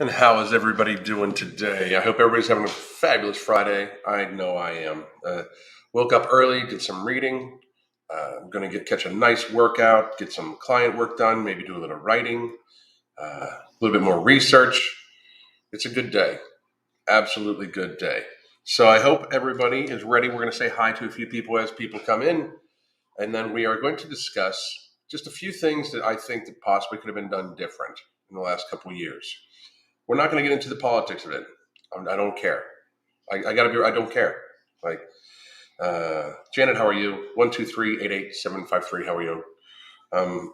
And how is everybody doing today? I hope everybody's having a fabulous Friday. I know I am. Woke up early, did some reading. I'm going to catch a nice workout, get some client work done, maybe do a little writing, a little bit more research. It's a good day. Absolutely good day. So I hope everybody is ready. We're going to say hi to a few people as people come in, and then we are going to discuss just a few things that I think that possibly could have been done different in the last couple of years. We're not going to get into the politics of it. I don't care. I got to be. I don't care. Like Janet, how are you? 123-88753. How are you? Um,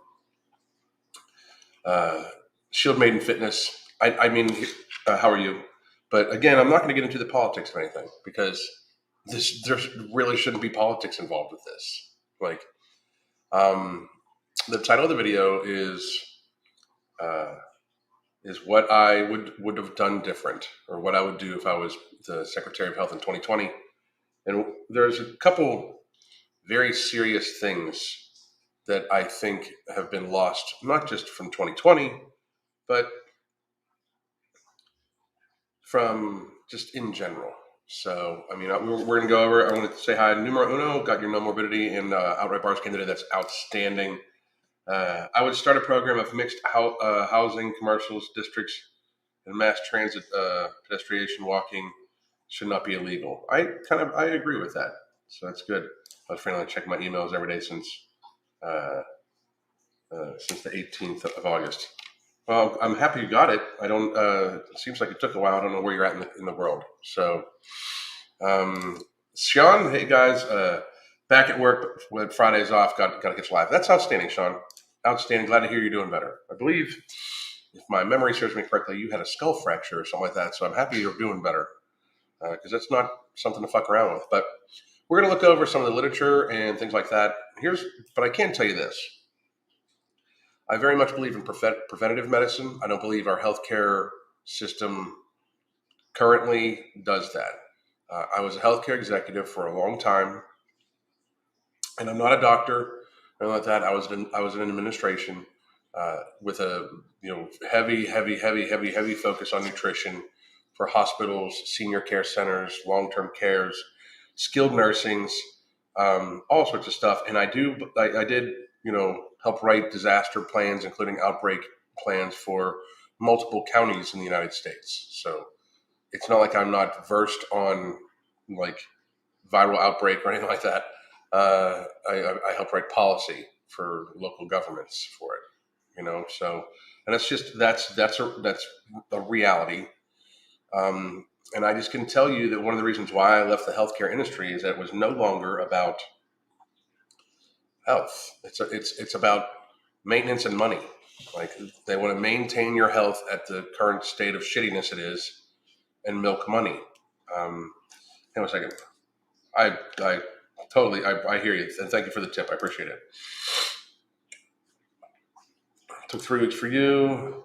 uh, Shield Maiden Fitness. How are you? But again, I'm not going to get into the politics of anything because there really shouldn't be politics involved with this. Like, the title of the video uh, is what I would have done different, or what I would do if I was the Secretary of Health in 2020. And there's a couple very serious things that I think have been lost, not just from 2020, but from just in general. So, I mean, we're going to go over. I want to say hi, numero uno. Got your no morbidity and outright bars candidate. That's outstanding. I would start a program of mixed housing, commercials, districts, and mass transit pedestrian walking should not be illegal. I agree with that. So that's good. I was finally checking my emails every day uh, since the 18th of August. Well, I'm happy you got it. I don't. It seems like it took a while. I don't know where you're at in the world. So, Sean, hey guys, back at work with Fridays off. Got to get you live. That's outstanding, Sean. Outstanding. Glad to hear you're doing better. I believe, if my memory serves me correctly, you had a skull fracture or something like that. So I'm happy you're doing better because that's not something to fuck around with. But we're going to look over some of the literature and things like that. But I can tell you this. I very much believe in preventative medicine. I don't believe our healthcare system currently does that. I was a healthcare executive for a long time, and I'm not a doctor or like that. I was in administration with a heavy focus on nutrition for hospitals, senior care centers, long term cares, skilled nursings, all sorts of stuff. And I did help write disaster plans, including outbreak plans for multiple counties in the United States. So it's not like I'm not versed on like viral outbreak or anything like that. I help write policy for local governments for it, So, and that's a reality. And I just can tell you that one of the reasons why I left the healthcare industry is that it was no longer about health. It's about maintenance and money. Like, they want to maintain your health at the current state of shittiness it is, and milk money. Hang on a second. I totally I hear you, and thank you for the tip. I appreciate it. Took 3 weeks for you.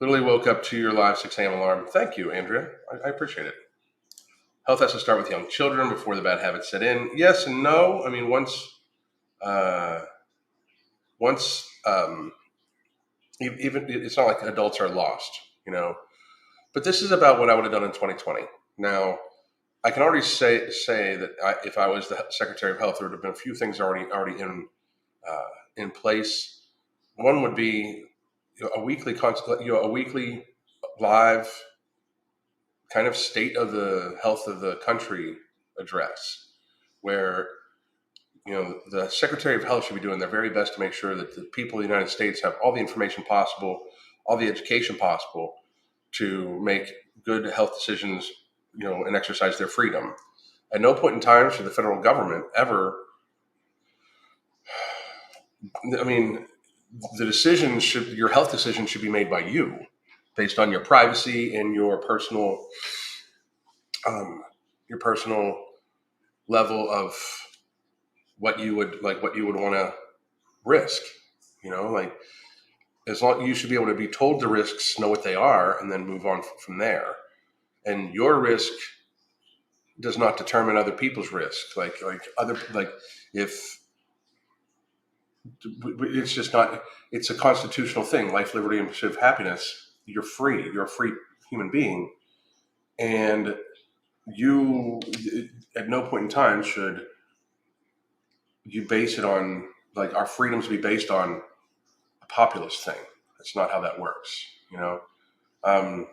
Literally woke up to your live 6 a.m. alarm. Thank you, Andrea. I appreciate it. Health has to start with young children before the bad habits set in. Yes and no. I mean, uh, once even it's not like adults are lost. But this is about what I would have done in 2020. Now, I can already say that if I was the Secretary of Health, there would have been a few things already in place. One would be a weekly live kind of state of the health of the country address, where the Secretary of Health should be doing their very best to make sure that the people of the United States have all the information possible, all the education possible to make good health decisions, and exercise their freedom. At no point in time should the federal government ever. I mean, your health decision should be made by you, based on your privacy and um, your personal level of what you would want to risk. Like, as long you should be able to be told the risks, know what they are, and then move on from there. And your risk does not determine other people's risk. If it's just not, it's a constitutional thing. Life, liberty, and pursuit of happiness you're free. You're a free human being, and you at no point in time should you base it on like our freedoms be based on a populist thing. That's not how that works, you know. Um,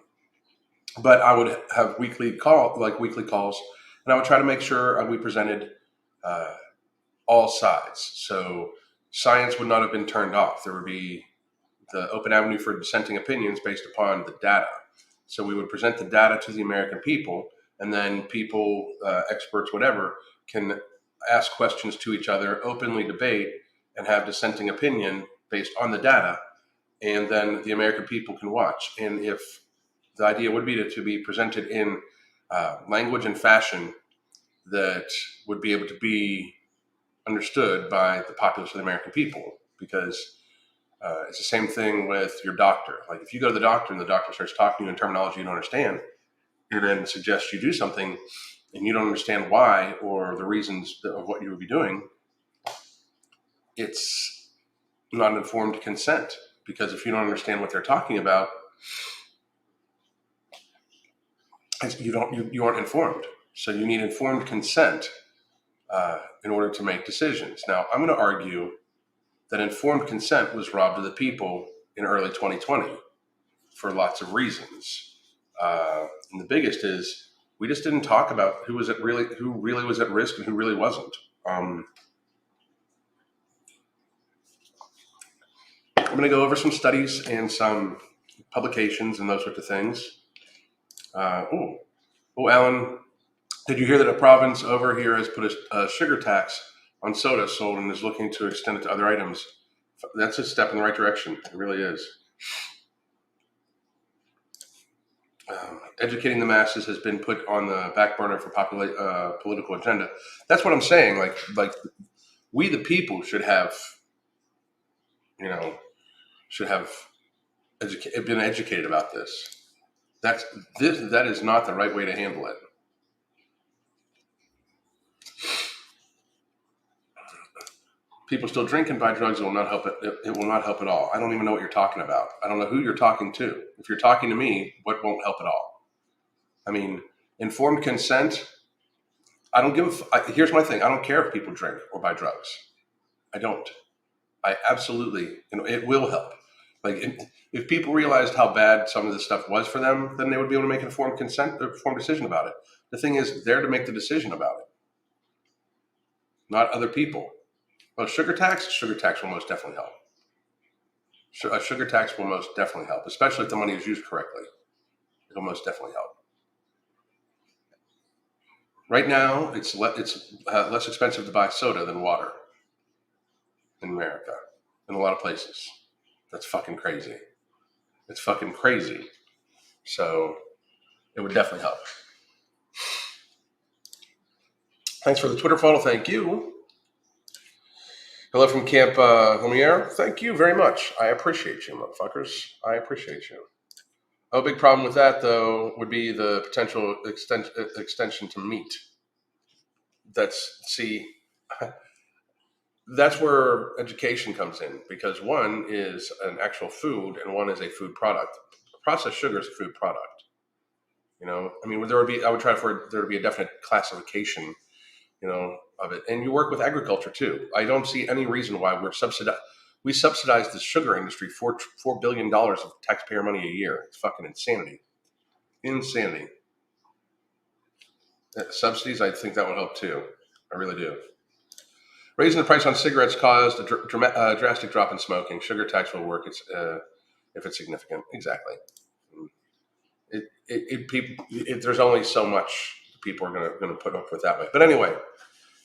but I would have weekly calls, and I would try to make sure we presented uh, all sides. So science would not have been turned off. There would be the open avenue for dissenting opinions based upon the data. So we would present the data to the American people, and then people, experts, whatever, can ask questions to each other, openly debate, and have dissenting opinion based on the data, and then the American people can watch. And if the idea would be to be presented in language and fashion that would be able to be understood by the populace of the American people, because it's the same thing with your doctor. Like if you go to the doctor and the doctor starts talking to you in terminology you don't understand, and then suggests you do something and you don't understand why or the reasons of what you would be doing, it's not informed consent. Because if you don't understand what they're talking about, you aren't informed. So you need informed consent in order to make decisions. Now, I'm going to argue that informed consent was robbed of the people in early 2020 for lots of reasons. And the biggest is we just didn't talk about who really was at risk and who really wasn't. I'm going to go over some studies and some publications and those sorts of things. Alan, did you hear that a province over here has put a sugar tax on soda sold and is looking to extend it to other items? That's a step in the right direction. It really is. Educating the masses has been put on the back burner for political agenda. That's what I'm saying. Like we the people should have, been educated about this. That is not the right way to handle it. People still drink and buy drugs. It will not help it. It will not help at all. I don't even know what you're talking about. I don't know who you're talking to. If you're talking to me, what won't help at all? I mean, informed consent. I don't give. Here's my thing. I don't care if people drink or buy drugs. I don't. I absolutely. It will help. If people realized how bad some of this stuff was for them, then they would be able to make an informed decision about it. The thing is, they're to make the decision about it, not other people. Well, sugar tax will most definitely help. A sugar tax will most definitely help, especially if the money is used correctly. It'll most definitely help. Right now, it's less expensive to buy soda than water in America, in a lot of places. That's fucking crazy. It's fucking crazy. So it would definitely help. Thanks for the Twitter follow. Thank you. Hello from Camp Lumiere. Thank you very much. I appreciate you, motherfuckers. I appreciate you. A big problem with that, though, would be the potential extension to meat. That's where education comes in, because one is an actual food and one is a food product. Processed sugar is a food product. I mean, I would try for there to be a definite classification, of it. And you work with agriculture too. I don't see any reason why we subsidize the sugar industry $4 billion of taxpayer money a year. It's fucking insanity. Insanity. Subsidies, I think that would help too. I really do. Raising the price on cigarettes caused a drastic drop in smoking. Sugar tax will work if it's significant. Exactly. There's only so much people are going to put up with that way. But anyway,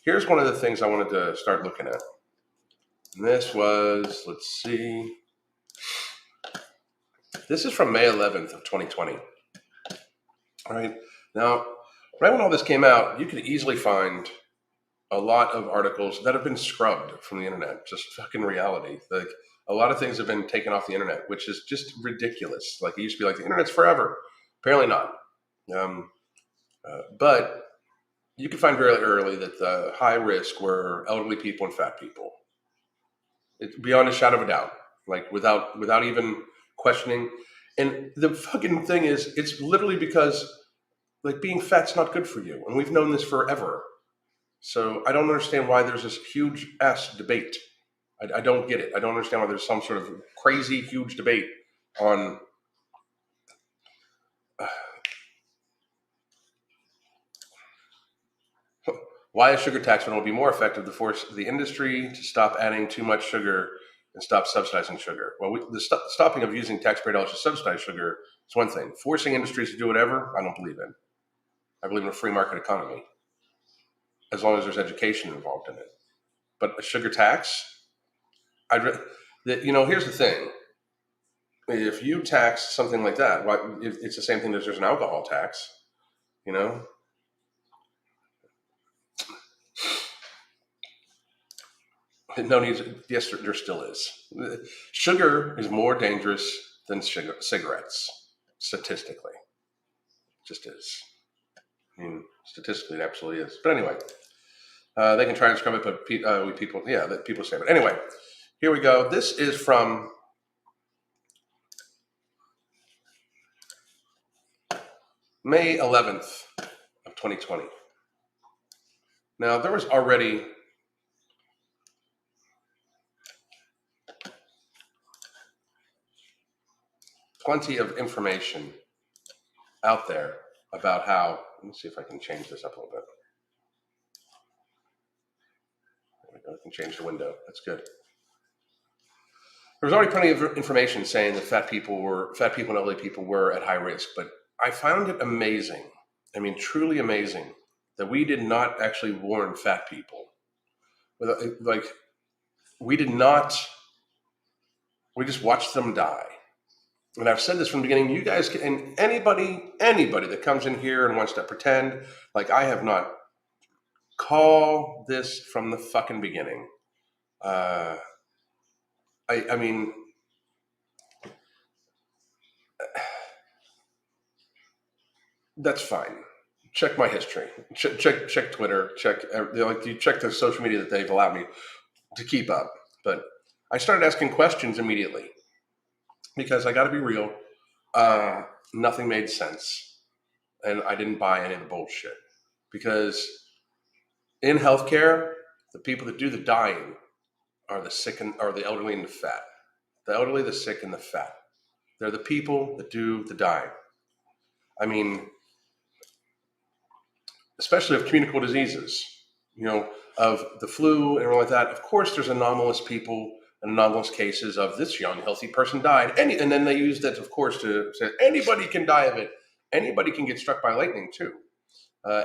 here's one of the things I wanted to start looking at. And this was, let's see. This is from May 11th of 2020. All right. Now, right when all this came out, you could easily find a lot of articles that have been scrubbed from the internet. Just fucking reality. Like, a lot of things have been taken off the internet, which is just ridiculous. Like, it used to be like, the internet's forever. Apparently not. But you could find very early that the high risk were elderly people and fat people. It's beyond a shadow of a doubt. Like, without even questioning. And the fucking thing is, it's literally because like being fat's not good for you, and we've known this forever. So I don't understand why there's this huge ass debate. I don't get it. I don't understand why there's some sort of crazy huge debate on why a sugar tax will be more effective to force the industry to stop adding too much sugar and stop subsidizing sugar. Well, stopping of using taxpayer dollars to subsidize sugar is one thing. Forcing industries to do whatever, I don't believe in. I believe in a free market economy, as long as there's education involved in it. But a sugar tax, here's the thing. If you tax something like that, it's the same thing as there's an alcohol tax, you know? No need. Yes, there still is. Sugar is more dangerous than cigarettes, statistically. It just is. I mean, statistically, it absolutely is. But anyway, they can try and scrub it, but people say. But anyway, here we go. This is from May 11th of 2020. Now, there was already plenty of information out there about how, let me see if I can change this up a little bit. There we go, I can change the window. That's good. There was already plenty of information saying that fat people and elderly people were at high risk, but I found it amazing, I mean, truly amazing, that we did not actually warn fat people. Like, we did not, we just watched them die. And I've said this from the beginning, you guys can, and anybody that comes in here and wants to pretend like I have not called this from the fucking beginning. I mean, that's fine. Check my history. Check Twitter. You check the social media that they've allowed me to keep up. But I started asking questions immediately because I got to be real. Nothing made sense, and I didn't buy any of the bullshit. Because in healthcare, the people that do the dying are the sick are the elderly and the fat. The elderly, the sick, and the fat. They're the people that do the dying. I mean, especially of communicable diseases, of the flu and all like that. Of course, there's anomalous people and anomalous cases of this young, healthy person died. And then they use that, of course, to say anybody can die of it. Anybody can get struck by lightning, too.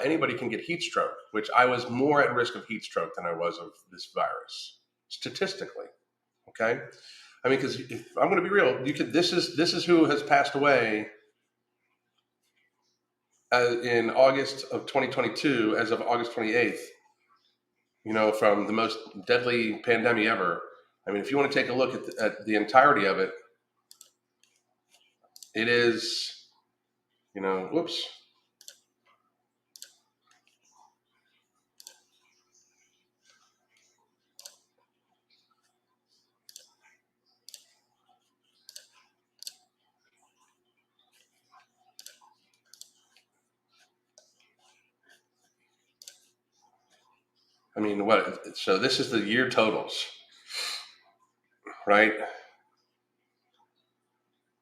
Anybody can get heat stroke, which I was more at risk of heat stroke than I was of this virus, statistically. Okay? I mean, because I'm going to be real, this is who has passed away in August of 2022, as of August 28th, from the most deadly pandemic ever. I mean, if you want to take a look at the entirety of it, it is, whoops. I mean, so this is the year totals, right?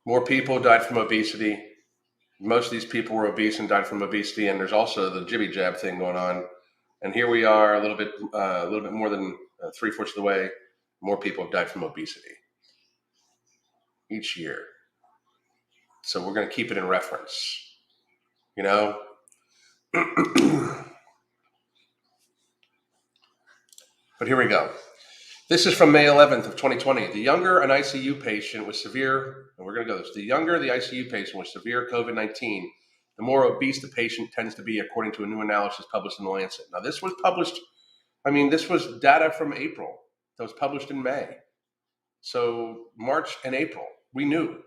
More people died from obesity. Most of these people were obese and died from obesity, and there's also the jibby jab thing going on. And here we are, a little bit more than 3/4 of the way. More people have died from obesity each year. So we're going to keep it in reference, But here we go. This is from May 11th of 2020. The younger an ICU patient with severe, and we're going to go this, the younger the ICU patient with severe COVID-19, the more obese the patient tends to be, according to a new analysis published in The Lancet. Now, this was data from April that was published in May. So March and April, we knew.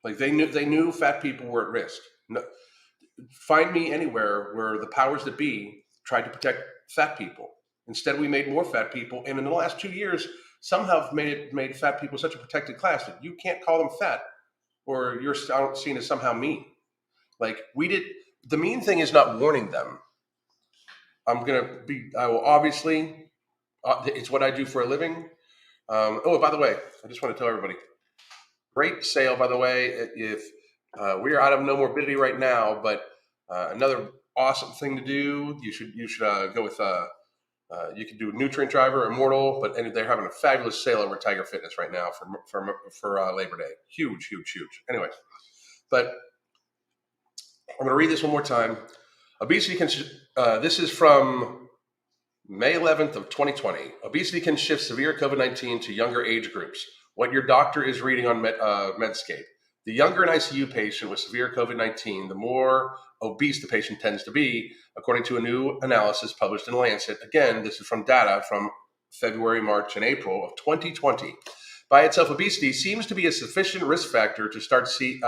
Like they knew fat people were at risk. No, find me anywhere where the powers that be tried to protect fat people. Instead, we made more fat people, and in the last 2 years, somehow made fat people such a protected class that you can't call them fat or you're seen as somehow mean. Like we did, the mean thing is not warning them. I will obviously, it's what I do for a living. Oh, by the way, I just want to tell everybody, great sale, by the way. If we are out of no morbidity right now, but another awesome thing to do, you should go with you can do Nutrient Driver, Immortal, but and they're having a fabulous sale over at Tiger Fitness right now for Labor Day. Huge, huge, huge. Anyway, but I'm going to read this one more time. Obesity can. This is from May 11th of 2020. Obesity can shift severe COVID-19 to younger age groups. What your doctor is reading on Medscape. The younger an ICU patient with severe COVID-19, the more obese the patient tends to be, according to a new analysis published in Lancet. Again, this is from data from February, March, and April of 2020. By itself, obesity seems to be a sufficient risk factor to start seeing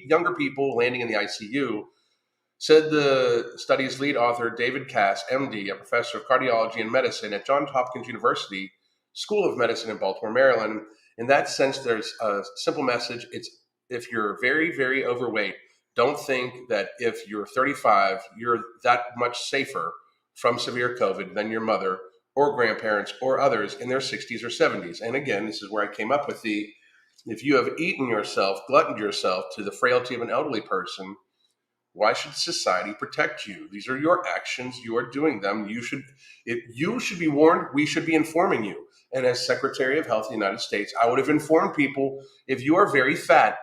younger people landing in the ICU, said the study's lead author, David Cass, MD, a professor of cardiology and medicine at Johns Hopkins University School of Medicine in Baltimore, Maryland. In that sense, there's a simple message. It's if you're very, very overweight, don't think that if you're 35, you're that much safer from severe COVID than your mother or grandparents or others in their 60s or 70s. And again, this is where I came up with if you have eaten yourself, gluttoned yourself to the frailty of an elderly person, why should society protect you? These are your actions. You are doing them. You should be warned. We should be informing you. And as Secretary of Health of the United States, I would have informed people, if you are very fat,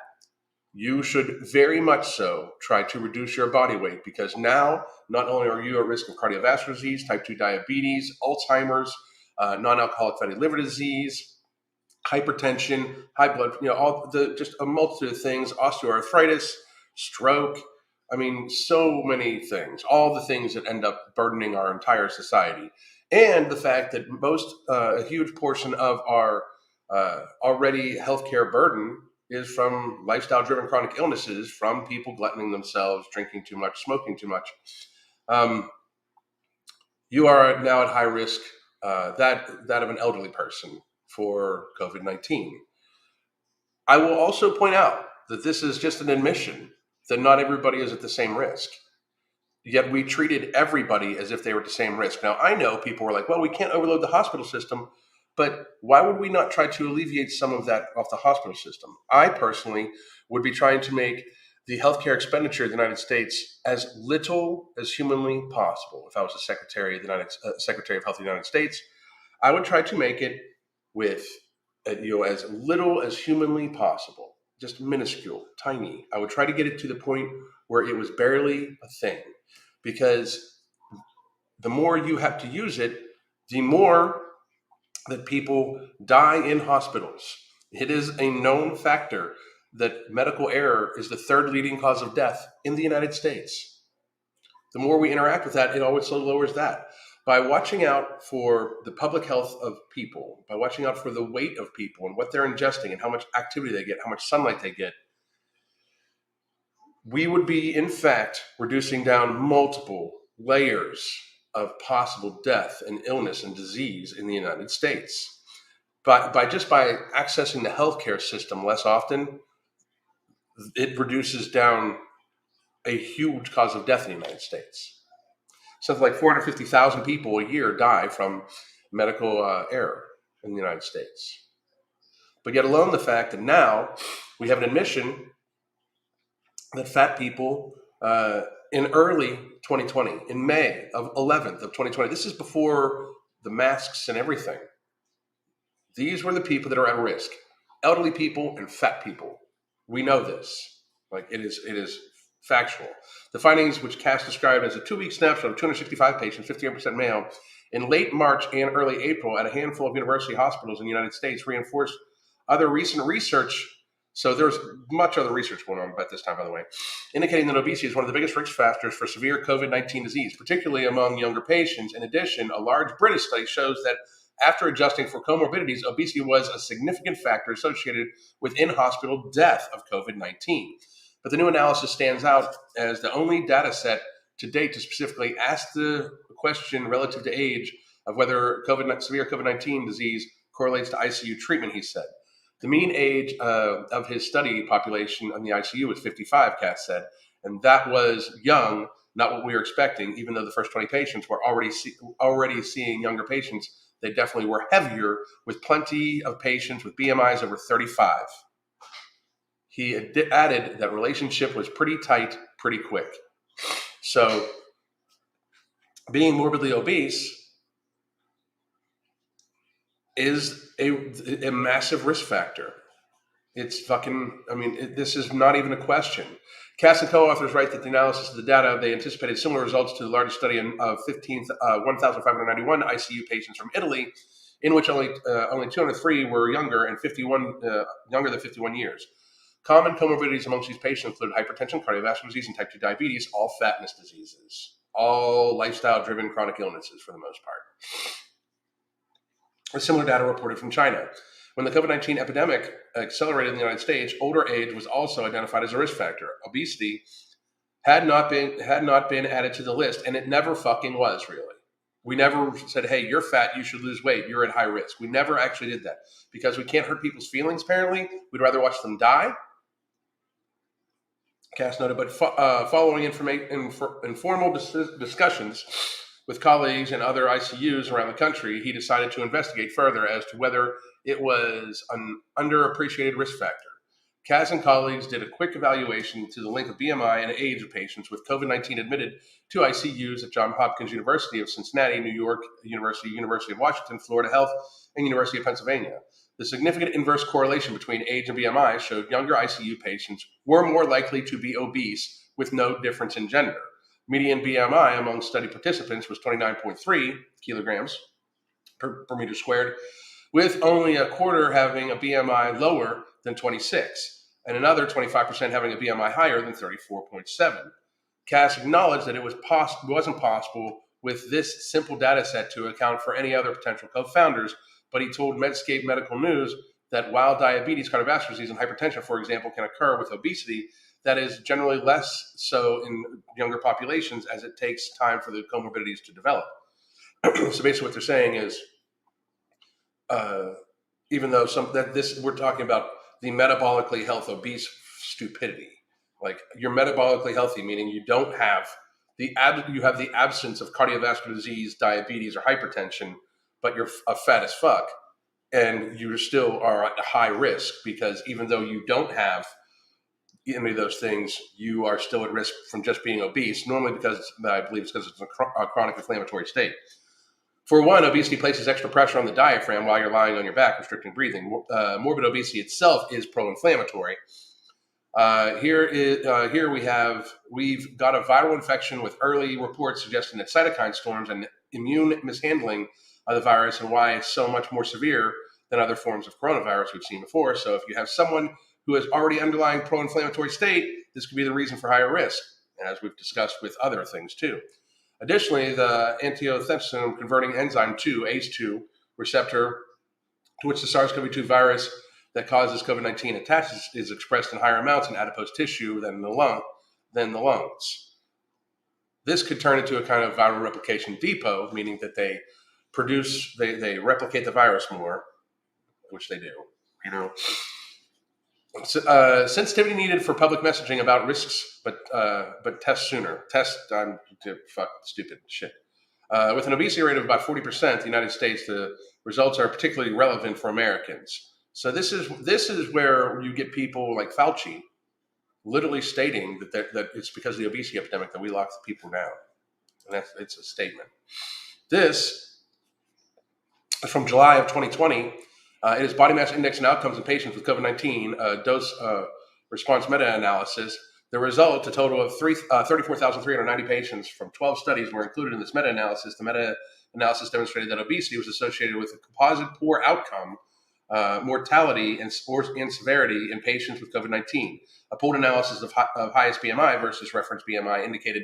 you should very much so try to reduce your body weight, because now not only are you at risk of cardiovascular disease, type 2 diabetes, Alzheimer's, non-alcoholic fatty liver disease, hypertension, high blood, just a multitude of things, osteoarthritis, stroke. I mean, so many things, all the things that end up burdening our entire society. And the fact that a huge portion of our already healthcare burden is from lifestyle-driven chronic illnesses, from people gluttoning themselves, drinking too much, smoking too much. You are now at high risk, that of an elderly person, for COVID-19. I will also point out that this is just an admission that not everybody is at the same risk. Yet we treated everybody as if they were at the same risk. Now, I know people were like, well, we can't overload the hospital system, but why would we not try to alleviate some of that off the hospital system? I personally would be trying to make the healthcare expenditure of the United States as little as humanly possible. If I was the Secretary of Health of the United States, I would try to make it with as little as humanly possible, just minuscule, tiny. I would try to get it to the point where it was barely a thing, because the more you have to use it, the more that people die in hospitals. It is a known factor that medical error is the third leading cause of death in the United States. The more we interact with that, it always lowers that. By watching out for the public health of people, by watching out for the weight of people and what they're ingesting and how much activity they get, how much sunlight they get, we would be, in fact, reducing down multiple layers of possible death and illness and disease in the United States. But by accessing the healthcare system less often, it reduces down a huge cause of death in the United States. Something like 450,000 people a year die from medical error in the United States. But yet alone the fact that now we have an admission that fat people in early 2020, in May of 11th of 2020, this is before the masks and everything. These were the people that are at risk: elderly people and fat people. We know this. Like it is factual. The findings, which Cass described as a 2-week snapshot of 265 patients, 58% male, in late March and early April at a handful of university hospitals in the United States, reinforced other recent research. So there's much other research going on at this time, by the way, indicating that obesity is one of the biggest risk factors for severe COVID-19 disease, particularly among younger patients. In addition, a large British study shows that after adjusting for comorbidities, obesity was a significant factor associated with in-hospital death of COVID-19. But the new analysis stands out as the only data set to date to specifically ask the question relative to age of whether severe COVID-19 disease correlates to ICU treatment, he said. The mean age of his study population in the ICU was 55, Cass said, and that was young, not what we were expecting. Even though the first 20 patients were already seeing younger patients, they definitely were heavier, with plenty of patients with BMIs over 35. He added that relationship was pretty tight, pretty quick. So, being morbidly obese is a massive risk factor. It's fucking, I mean, this is not even a question. Cass and co-authors write that the analysis of the data, they anticipated similar results to the largest study of 1,591 ICU patients from Italy, in which only 203 were younger and 51 younger than 51 years. Common comorbidities amongst these patients include hypertension, cardiovascular disease, and type 2 diabetes, all fatness diseases, all lifestyle-driven chronic illnesses for the most part. Similar data reported from China. When the COVID-19 epidemic accelerated in the United States, older age was also identified as a risk factor. Obesity had not been added to the list, and it never fucking was, really. We never said, hey, you're fat, you should lose weight, you're at high risk. We never actually did that because we can't hurt people's feelings, apparently. We'd rather watch them die. Cass noted, but following informal discussions with colleagues and other ICUs around the country, he decided to investigate further as to whether it was an underappreciated risk factor. Cass and colleagues did a quick evaluation to the link of BMI and age of patients with COVID-19 admitted to ICUs at Johns Hopkins University of Cincinnati, New York University of Washington, Florida Health, and University of Pennsylvania. The significant inverse correlation between age and BMI showed younger ICU patients were more likely to be obese with no difference in gender. Median BMI among study participants was 29.3 kilograms per meter squared, with only a quarter having a BMI lower than 26, and another 25% having a BMI higher than 34.7. Cass acknowledged that it wasn't possible with this simple data set to account for any other potential co-founders, but he told Medscape Medical News that while diabetes, cardiovascular disease, and hypertension, for example, can occur with obesity, that is generally less so in younger populations as it takes time for the comorbidities to develop. So basically what they're saying is, even though we're talking about the metabolically health obese stupidity, like you're metabolically healthy, meaning you don't have you have the absence of cardiovascular disease, diabetes, or hypertension, but you're fat as fuck, and you still are at high risk because even though you don't have any of those things, you are still at risk from just being obese. Normally, because I believe it's because it's a chronic inflammatory state. For one, obesity places extra pressure on the diaphragm while you're lying on your back, restricting breathing. Morbid obesity itself is pro-inflammatory. Here we've got a viral infection with early reports suggesting that cytokine storms and immune mishandling of the virus and why it's so much more severe than other forms of coronavirus we've seen before. So if you have someone who has already underlying pro-inflammatory state, this could be the reason for higher risk, as we've discussed with other things too. Additionally, the angiotensin converting enzyme 2, ACE2 receptor, to which the SARS-CoV-2 virus that causes COVID-19 attaches, is expressed in higher amounts in adipose tissue than the lungs. This could turn into a kind of viral replication depot, meaning that they replicate the virus more, which they do. Sensitivity needed for public messaging about risks, but test sooner. Fuck stupid shit. With an obesity rate of about 40% in the United States, the results are particularly relevant for Americans. So this is where you get people like Fauci literally stating that it's because of the obesity epidemic that we lock the people down, and it's a statement. This is from July of 2020. It is body mass index and outcomes in patients with COVID-19 dose response meta-analysis. The result, a total of 34,390 patients from 12 studies were included in this meta-analysis. The meta-analysis demonstrated that obesity was associated with a composite poor outcome, mortality, and severity in patients with COVID-19. A pooled analysis of highest BMI versus reference BMI indicated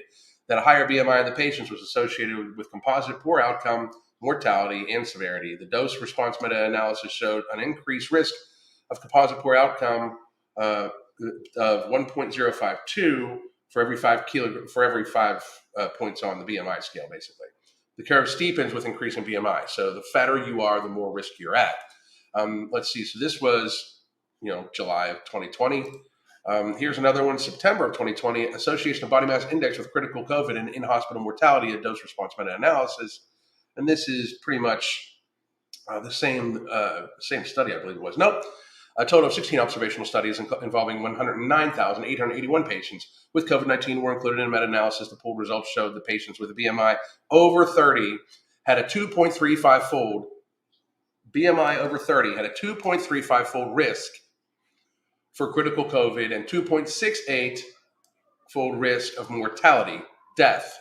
that a higher BMI in the patients was associated with composite poor outcome, mortality, and severity. The dose response meta-analysis showed an increased risk of composite poor outcome of 1.052 for every 5 points on the BMI scale, basically. The curve steepens with increasing BMI. So the fatter you are, the more risk you're at. Let's see. So this was July of 2020. Here's another one, September of 2020, Association of Body Mass Index with Critical COVID and In-Hospital Mortality, a dose response meta-analysis. And this is pretty much the same study, I believe it was. Nope. A total of 16 observational studies involving 109,881 patients with COVID-19 were included in a meta-analysis. The pooled results showed the patients with a BMI over 30 had a 2.35-fold BMI over 30 had a 2.35-fold risk for critical COVID and 2.68-fold risk of mortality, death,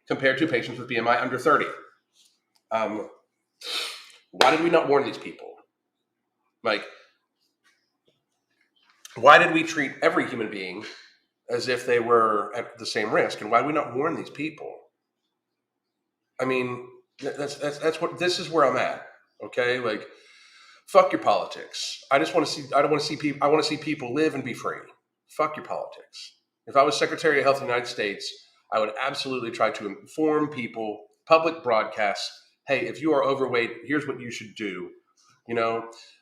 compared to patients with BMI under 30. Why did we not warn these people? Like, why did we treat every human being as if they were at the same risk? And why did we not warn these people? I mean, that's what this is where I'm at. Okay, like, fuck your politics. I don't want to see people. I want to see people live and be free. Fuck your politics. If I was Secretary of Health of the United States, I would absolutely try to inform people, public broadcasts. Hey, if you are overweight, here's what you should do.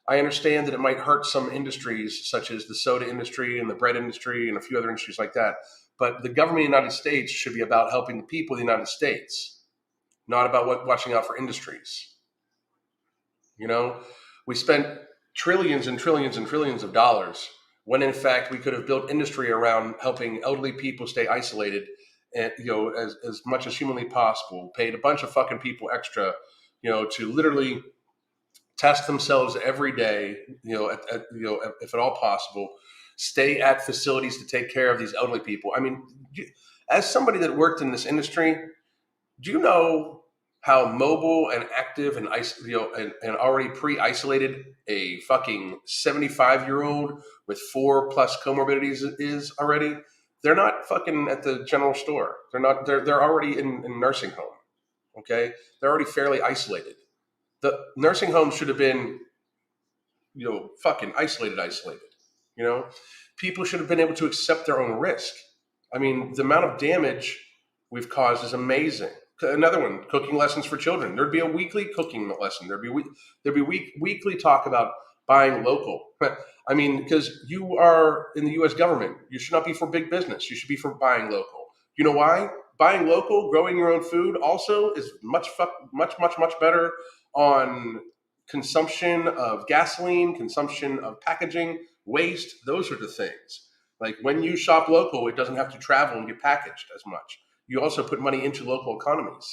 I understand that it might hurt some industries, such as the soda industry and the bread industry and a few other industries like that. But the government of the United States should be about helping the people of the United States, not about watching out for industries. We spent trillions and trillions and trillions of dollars when, in fact, we could have built industry around helping elderly people stay isolated, and as much as humanly possible. Paid a bunch of fucking people extra, to literally test themselves every day, if at all possible, stay at facilities to take care of these elderly people. I mean, as somebody that worked in this industry, do you know how mobile and active and already pre-isolated a fucking 75-year-old with 4+ comorbidities is already? They're not fucking at the general store. They're already in nursing home. Okay, they're already fairly isolated. The nursing homes should have been, fucking isolated. People should have been able to accept their own risk. I mean, the amount of damage we've caused is amazing. Another one, cooking lessons for children. There'd be a weekly cooking lesson. There'd be weekly talk about buying local. I mean, because you are in the U.S. government, you should not be for big business. You should be for buying local. You know why? Buying local, growing your own food, also is much better on consumption of gasoline, consumption of packaging, waste, those sorts of things. Like, when you shop local, it doesn't have to travel and get packaged as much. You also put money into local economies.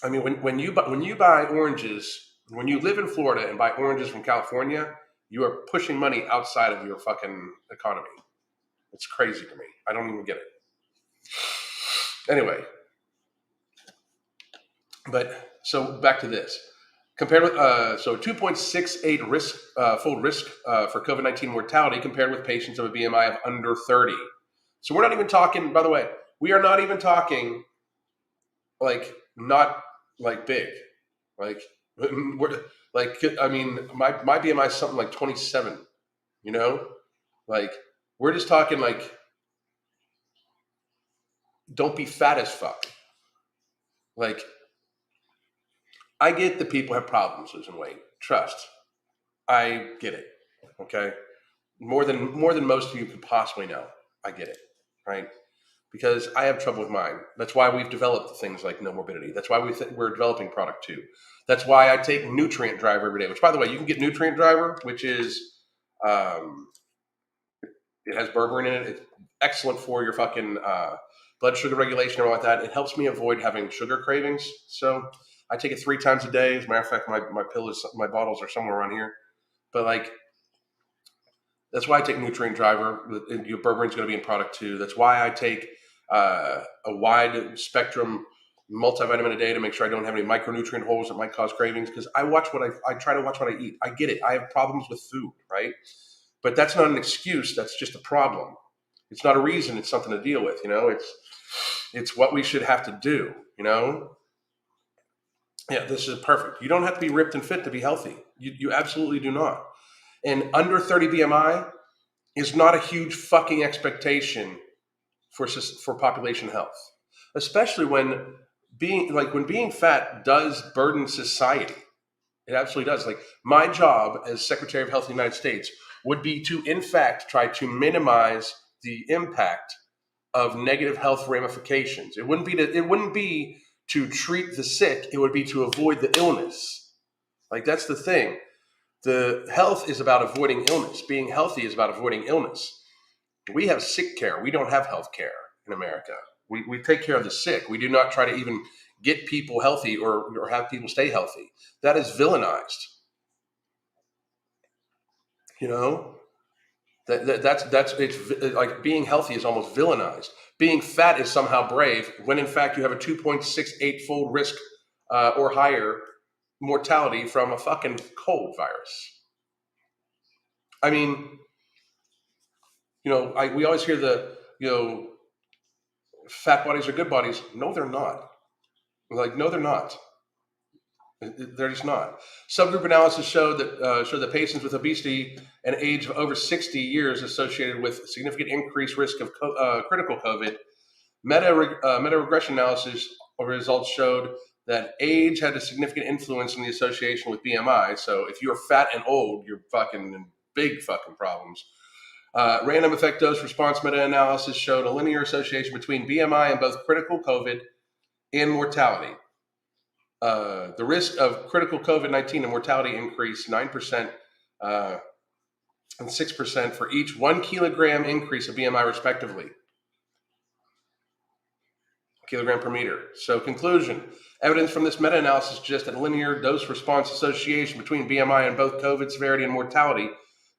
I mean, when you buy oranges, when you live in Florida and buy oranges from California, you are pushing money outside of your fucking economy. It's crazy to me. I don't even get it. Anyway, but so back to this. Compared with 2.68 fold risk for COVID-19 mortality compared with patients of a BMI of under 30. So we're not even talking. By the way, we are not even talking not big. We're I mean, my BMI is something like 27. We're just talking don't be fat as fuck. I get that people have problems losing weight. Trust. I get it. Okay. More than most of you could possibly know. I get it. Right. Because I have trouble with mine. That's why we've developed things like No Morbidity. That's why we're developing product 2. That's why I take Nutrient Driver every day, which, by the way, you can get Nutrient Driver, which is, it has berberine in it. It's excellent for your fucking blood sugar regulation and all like that. It helps me avoid having sugar cravings. So I take it 3 times a day. As a matter of fact, my bottles are somewhere around here. But that's why I take Nutrient Driver. Your berberine's going to be in product 2. That's why I take a wide spectrum multivitamin a day to make sure I don't have any micronutrient holes that might cause cravings. Because I try to watch what I eat. I get it. I have problems with food, right? But that's not an excuse. That's just a problem. It's not a reason. It's something to deal with. It's what we should have to do. Yeah, this is perfect. You don't have to be ripped and fit to be healthy. You absolutely do not. And under 30 BMI is not a huge fucking expectation for population health, especially when being fat does burden society. It absolutely does. Like, my job as Secretary of Health of the United States would be to, in fact, try to minimize the impact of negative health ramifications. It wouldn't be to treat the sick. It would be to avoid the illness. Like, that's the thing. The health is about avoiding illness. Being healthy is about avoiding illness. We have sick care. We don't have health care in America. We take care of the sick. We do not try to even get people healthy or have people stay healthy. That is villainized. You know, that's it's like being healthy is almost villainized. Being fat is somehow brave when in fact you have a 2.68-fold risk or higher mortality from a fucking cold virus. I mean, we always hear fat bodies are good bodies. No, they're not. Like, no, they're not. They're just not. Subgroup analysis showed that patients with obesity and age of over 60 years associated with significant increased risk of critical COVID. Meta regression analysis results showed that age had a significant influence in the association with BMI. So if you're fat and old, you're fucking in big fucking problems. Random effect dose response meta-analysis showed a linear association between BMI and both critical COVID and mortality. The risk of critical COVID-19 and mortality increased 9% and 6% for each 1 kilogram increase of BMI, respectively. Kilogram per meter. So, conclusion. Evidence from this meta-analysis suggests that a linear dose-response association between BMI and both COVID severity and mortality.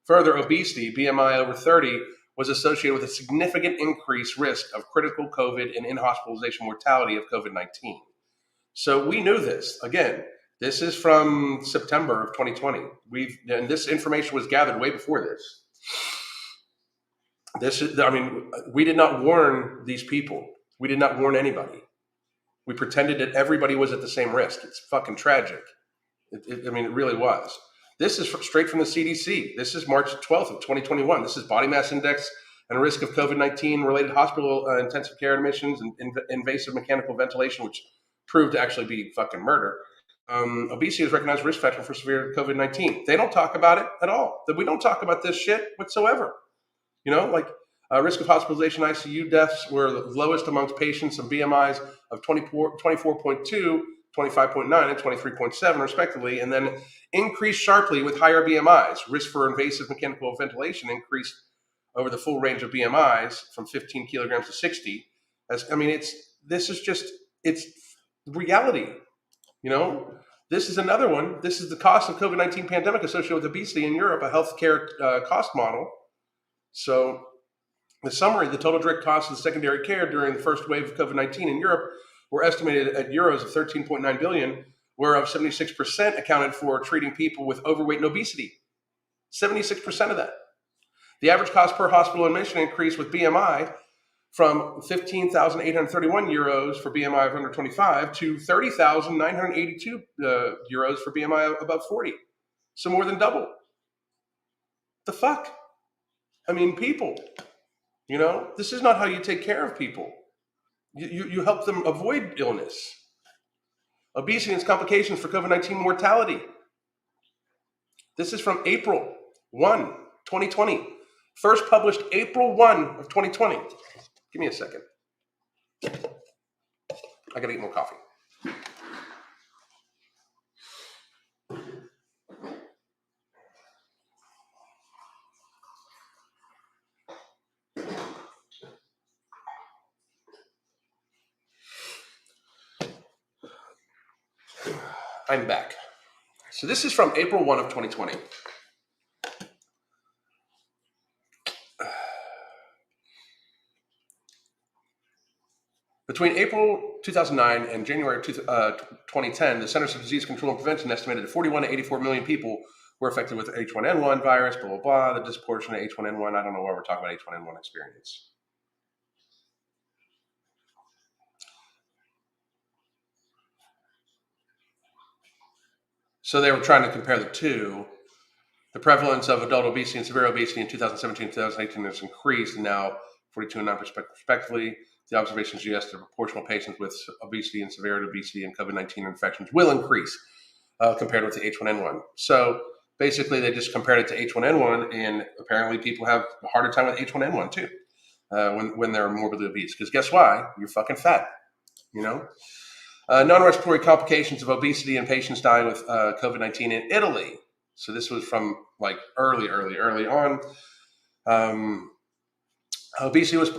Further, obesity, BMI over 30, was associated with a significant increased risk of critical COVID and in-hospitalization mortality of COVID-19. So we knew this. Again, this is from September of 2020. And this information was gathered way before this. We did not warn these people. We did not warn anybody. We pretended that everybody was at the same risk. It's fucking tragic. It really was. This is straight from the CDC. This is March 12th of 2021. This is body mass index and risk of COVID-19 related hospital intensive care admissions and invasive mechanical ventilation, which proved to actually be fucking murder. Obesity is recognized risk factor for severe COVID-19. They don't talk about it at all. We don't talk about this shit whatsoever. Risk of hospitalization, ICU deaths were the lowest amongst patients of BMIs of 24.2, 25.9, and 23.7, respectively, and then increased sharply with higher BMIs. Risk for invasive mechanical ventilation increased over the full range of BMIs from 15 kilograms to 60. It's reality. This is another one. This is the cost of COVID-19 pandemic associated with obesity in Europe, a healthcare cost model. So, the summary, the total direct costs of secondary care during the first wave of COVID-19 in Europe were estimated at euros of 13.9 billion, whereof 76% accounted for treating people with overweight and obesity. 76% of that. The average cost per hospital admission increased with BMI from 15,831 euros for BMI of under 25 to 30,982 euros for BMI above 40. So more than double. The fuck? People. This is not how you take care of people. You help them avoid illness. Obesity and its complications for COVID-19 mortality. This is from April 1, 2020. First published April 1 of 2020. Give me a second. I gotta eat more coffee. I'm back. So this is from April 1 of 2020. Between April 2009 and January 2010, the Centers for Disease Control and Prevention estimated that 41 to 84 million people were affected with H1N1 virus, blah, blah, blah. The disproportionate H1N1, I don't know why we're talking about H1N1 experience. So they were trying to compare the two. The prevalence of adult obesity and severe obesity in 2017 and 2018 has increased, and now 42 and 9 respectively. The observations suggest the proportion of patients with obesity and severe obesity and COVID-19 infections will increase. compared with the H1N1. So basically, they just compared it to H1N1, and apparently people have a harder time with H1N1 too when they're morbidly obese. Because guess why? You're fucking fat. You know. Non-respiratory complications of obesity in patients dying with COVID-19 in Italy. So this was from like early on. Obesity was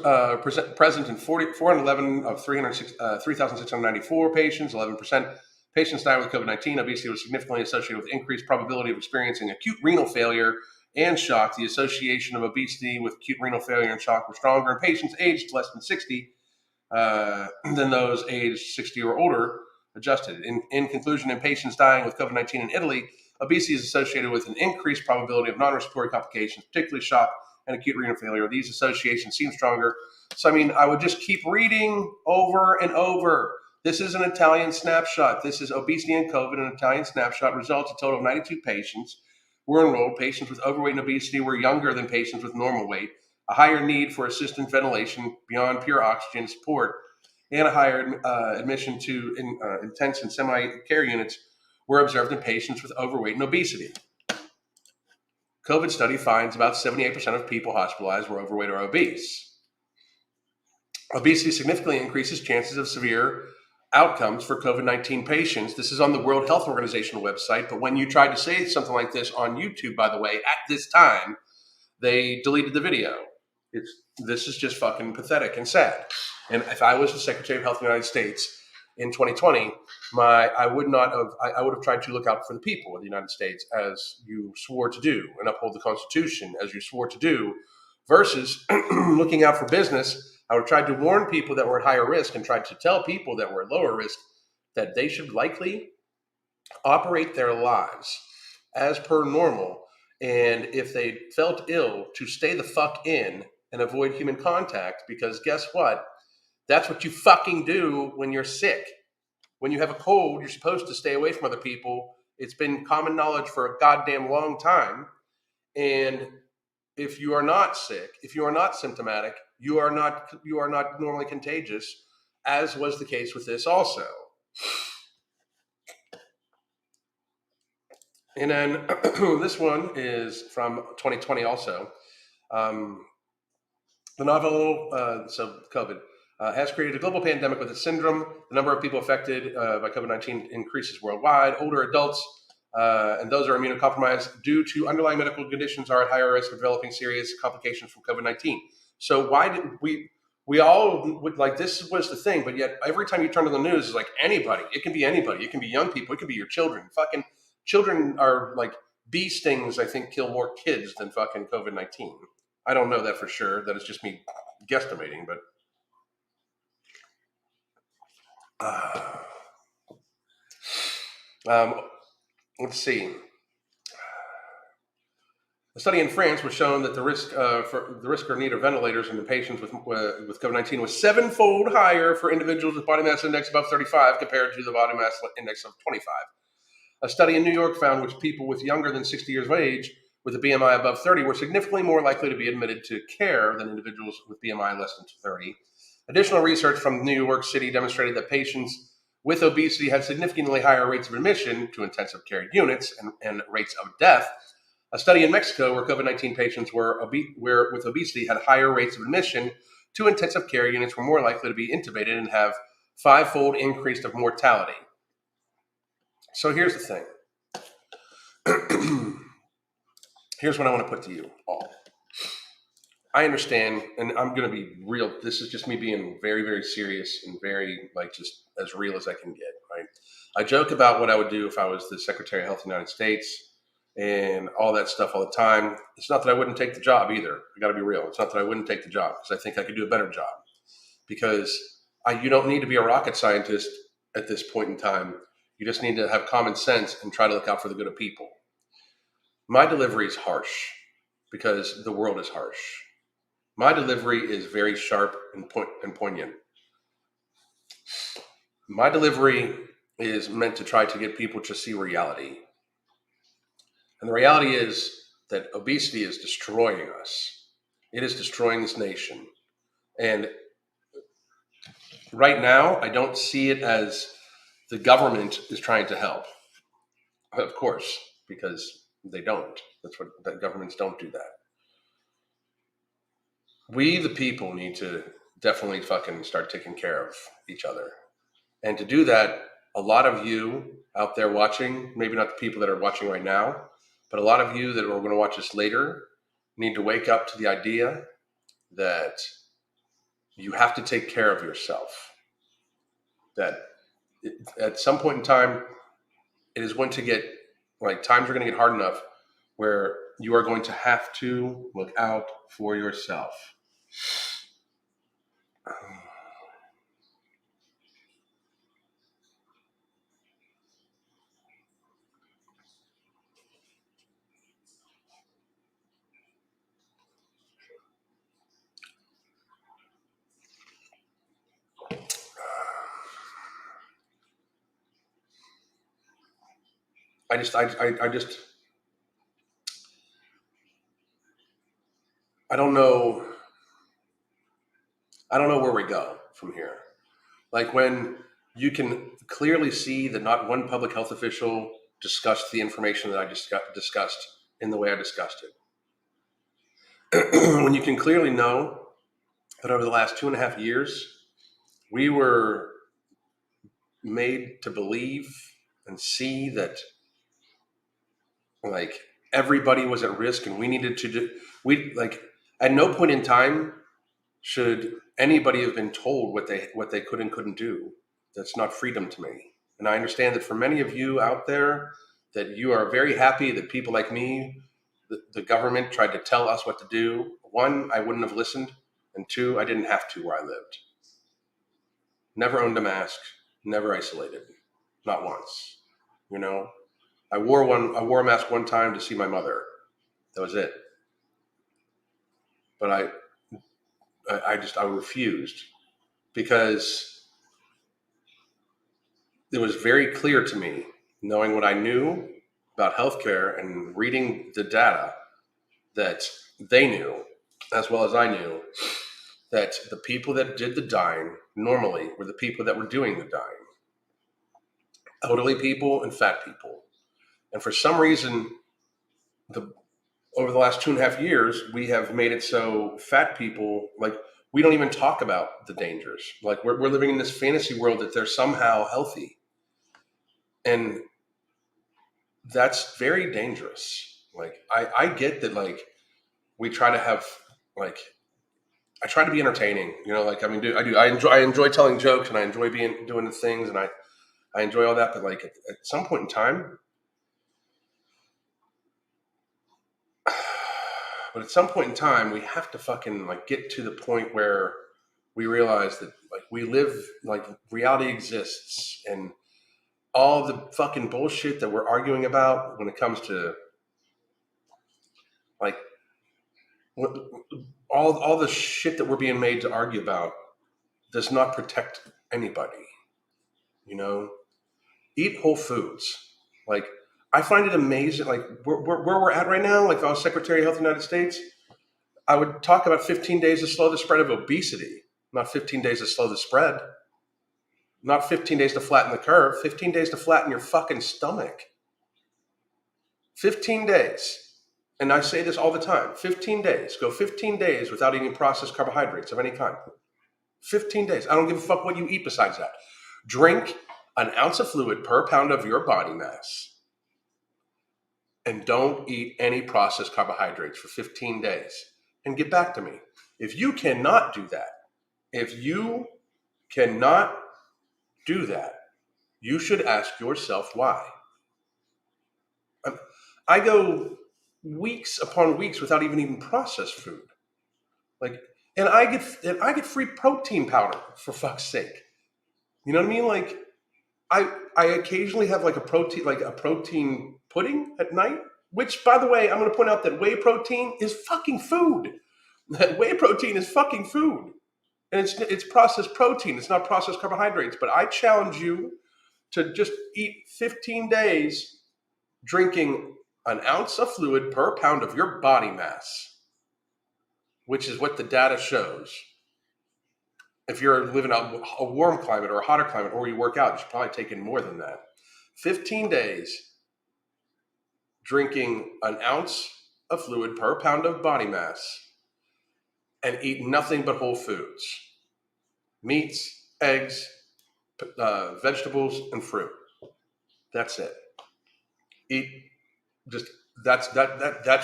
present in 411 of 3,694 patients, 11%. Patients dying with COVID-19. Obesity was significantly associated with increased probability of experiencing acute renal failure and shock. The association of obesity with acute renal failure and shock were stronger in patients aged less than 60 than those aged 60 or older, adjusted. In conclusion, in patients dying with COVID-19 in Italy, obesity is associated with an increased probability of non-respiratory complications, particularly shock and acute renal failure. These associations seem stronger. So, I mean, I would just keep reading over and over. This is an Italian snapshot. This is obesity and COVID, an Italian snapshot. Results, a total of 92 patients were enrolled. Patients with overweight and obesity were younger than patients with normal weight. A higher need for assisted ventilation beyond pure oxygen support, and a higher admission to intense and semi-care units were observed in patients with overweight and obesity. COVID study finds about 78% of people hospitalized were overweight or obese. Obesity significantly increases chances of severe outcomes for COVID-19 patients. This is on the World Health Organization website, but when you tried to say something like this on YouTube, by the way, at this time, they deleted the video. This is just fucking pathetic and sad. And if I was the Secretary of Health of the United States in 2020, I would have tried to look out for the people of the United States as you swore to do, and uphold the Constitution as you swore to do, versus looking out for business. I would have tried to warn people that were at higher risk and tried to tell people that were at lower risk that they should likely operate their lives as per normal. And if they felt ill, to stay the fuck in and avoid human contact, because guess what? That's what you fucking do when you're sick. When you have a cold, you're supposed to stay away from other people. It's been common knowledge for a goddamn long time. And if you are not sick, if you are not symptomatic, you are not normally contagious, as was the case with this also. And then this one is from 2020 also. The novel, COVID, has created a global pandemic with its syndrome. The number of people affected by COVID-19 increases worldwide. Older adults and those who are immunocompromised due to underlying medical conditions are at higher risk of developing serious complications from COVID-19. So why did we all would like, this was the thing, but yet every time you turn to the news, it's like anybody. It can be anybody. It can be young people. It can be your children. Fucking children are like, bee stings, I think, kill more kids than fucking COVID-19. I don't know that for sure. That is just me guesstimating, but let's see. A study in France was shown that the risk or need of ventilators in the patients with COVID-19 was 7-fold higher for individuals with body mass index above 35 compared to the body mass index of 25. A study in New York found which people with younger than 60 years of age with a BMI above 30 were significantly more likely to be admitted to care than individuals with BMI less than 30. Additional research from New York City demonstrated that patients with obesity had significantly higher rates of admission to intensive care units and rates of death. A study in Mexico where COVID-19 patients with obesity had higher rates of admission to intensive care units were more likely to be intubated and have 5-fold increase of mortality. So here's the thing. Here's what I want to put to you all. I understand, and I'm going to be real. This is just me being very, very serious and very, like, just as real as I can get, right? I joke about what I would do if I was the Secretary of Health of the United States and all that stuff all the time. It's not that I wouldn't take the job either. I got to be real. It's not that I wouldn't take the job, because I think I could do a better job. Because you don't need to be a rocket scientist at this point in time. You just need to have common sense and try to look out for the good of people. My delivery is harsh because the world is harsh. My delivery is very sharp and poignant. My delivery is meant to try to get people to see reality. And the reality is that obesity is destroying us. It is destroying this nation. And right now, I don't see it as the government is trying to help. Of course, because they don't. That's what that governments don't do that. We, the people, need to definitely fucking start taking care of each other. And to do that, a lot of you out there watching, maybe not the people that are watching right now, but a lot of you that are going to watch this later need to wake up to the idea that you have to take care of yourself. That at some point in time, it is going to get like times are going to get hard enough where you are going to have to look out for yourself. I just, I don't know. I don't know where we go from here. Like when you can clearly see that not one public health official discussed the information that I just discussed in the way I discussed it. When you can clearly know that over the last 2.5 years, we were made to believe and see that like everybody was at risk and we needed to do, we like at no point in time should anybody have been told what they could and couldn't do. That's not freedom to me. And I understand that for many of you out there, that you are very happy that people like me, the government tried to tell us what to do. One, I wouldn't have listened, and two, I didn't have to where I lived. Never owned a mask, never isolated, not once. You know, I wore a mask one time to see my mother. That was it. But I refused because it was very clear to me, knowing what I knew about healthcare and reading the data, that they knew, as well as I knew, that the people that did the dying normally were the people that were doing the dying. Elderly people and fat people. And for some reason, the over the last 2.5 years, we have made it so fat people, like, we don't even talk about the dangers. Like, we're living in this fantasy world that they're somehow healthy. And that's very dangerous. Like, I get that, like, we try to have, like, I try to be entertaining, like, I mean, I enjoy telling jokes and I enjoy doing the things and I enjoy all that. But, like, at some point in time, we have to fucking, like, get to the point where we realize that, like, we live, like, reality exists, and all the fucking bullshit that we're arguing about when it comes to, like, all the shit that we're being made to argue about does not protect anybody. You know, eat whole foods. Like, I find it amazing. Like, where we're at right now. Like, if I was Secretary of Health of the United States, I would talk about 15 days to slow the spread of obesity, not 15 days to slow the spread. Not 15 days to flatten the curve, 15 days to flatten your fucking stomach. 15 days. And I say this all the time, 15 days. Go 15 days without eating processed carbohydrates of any kind. 15 days. I don't give a fuck what you eat besides that. Drink an ounce of fluid per pound of your body mass. And don't eat any processed carbohydrates for 15 days. And get back to me. If you cannot do that, you should ask yourself why. I go weeks upon weeks without even eating processed food. Like, and I get free protein powder, for fuck's sake. You know what I mean? Like, I occasionally have like a protein pudding at night, which, by the way, I'm going to point out that whey protein is fucking food. That whey protein is fucking food. And it's processed protein. It's not processed carbohydrates. But I challenge you to just eat 15 days drinking an ounce of fluid per pound of your body mass, which is what the data shows. If you're living in a warm climate or a hotter climate, or you work out, you should probably take in more than that. 15 days drinking an ounce of fluid per pound of body mass and eat nothing but whole foods, meats, eggs, vegetables, and fruit. That's it. Eat just that's